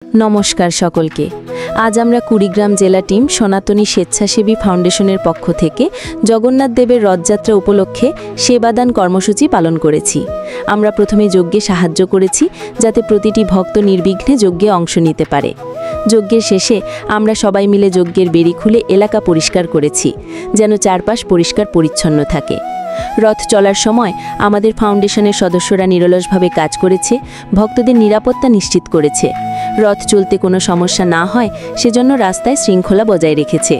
নমস্কার সকলকে। আজ আমরা কুড়িগ্রাম জেলা টিম সনাতনী স্বেচ্ছাসেবী ফাউন্ডেশনের পক্ষ থেকে জগন্নাথ দেবের রথযাত্রা উপলক্ষে সেবাদান কর্মসূচি পালন করেছি। আমরা প্রথমে যজ্ঞে সাহায্য করেছি যাতে প্রতিটি ভক্ত নির্বিঘ্নে যজ্ঞে অংশ নিতে পারে। যজ্ঞের শেষে আমরা সবাই মিলে যজ্ঞের বেড়ি খুলে এলাকা পরিষ্কার করেছি যেন চারপাশ পরিষ্কার পরিচ্ছন্ন থাকে। রথ চলার সময় আমাদের ফাউন্ডেশনের সদস্যরা নিরলসভাবে কাজ করেছে, ভক্তদের নিরাপত্তা নিশ্চিত করেছে। রথ চলতে কোনো সমস্যা না হয় সেজন্য রাস্তায় শৃঙ্খলা বজায় রেখেছে।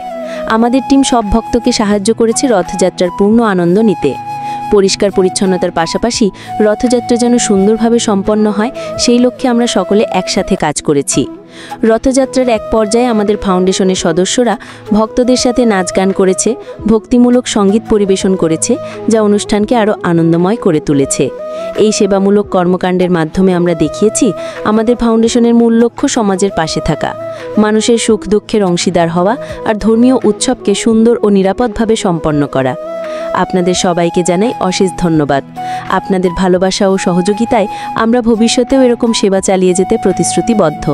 আমাদের টিম সব ভক্তকে সাহায্য করেছে রথযাত্রার পূর্ণ আনন্দ নিতে। পরিষ্কার পরিচ্ছন্নতার পাশাপাশি রথযাত্রা যেন সুন্দরভাবে সম্পন্ন হয় সেই লক্ষ্যে আমরা সকলে একসাথে কাজ করেছি। রথযাত্রার এক পর্যায়ে আমাদের ফাউন্ডেশনের সদস্যরা ভক্তদের সাথে নাচ গান করেছে, ভক্তিমূলক সঙ্গীত পরিবেশন করেছে, যা অনুষ্ঠানকে আরও আনন্দময় করে তুলেছে। এই সেবামূলক কর্মকাণ্ডের মাধ্যমে আমরা দেখিয়েছি আমাদের ফাউন্ডেশনের মূল লক্ষ্য সমাজের পাশে থাকা, মানুষের সুখ দুঃখের অংশীদার হওয়া আর ধর্মীয় উৎসবকে সুন্দর ও নিরাপদভাবে সম্পন্ন করা। আপনাদের সবাইকে জানাই অশেষ ধন্যবাদ। আপনাদের ভালোবাসা ও সহযোগিতায় আমরা ভবিষ্যতেও এরকম সেবা চালিয়ে যেতে প্রতিশ্রুতিবদ্ধ।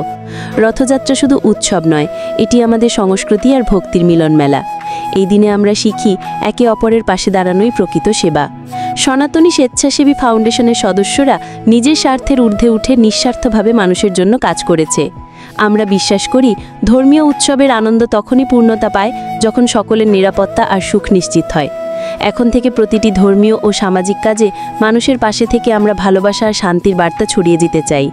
রথযাত্রা শুধু উৎসব নয়, এটি আমাদের সংস্কৃতি আর ভক্তির মিলন মেলা। এই দিনে আমরা শিখি একে অপরের পাশে দাঁড়ানোই প্রকৃত সেবা। সনাতনী স্বেচ্ছাসেবী ফাউন্ডেশনের সদস্যরা নিজের স্বার্থের ঊর্ধ্বে উঠে নিঃস্বার্থভাবে মানুষের জন্য কাজ করেছে। আমরা বিশ্বাস করি ধর্মীয় উৎসবের আনন্দ তখনই পূর্ণতা পায় যখন সকলের নিরাপত্তা আর সুখ নিশ্চিত হয়। এখন থেকে প্রতিটি ধর্মীয় ও সামাজিক কাজে মানুষের পাশে থেকে আমরা ভালোবাসা আর শান্তির বার্তা ছড়িয়ে দিতে চাই।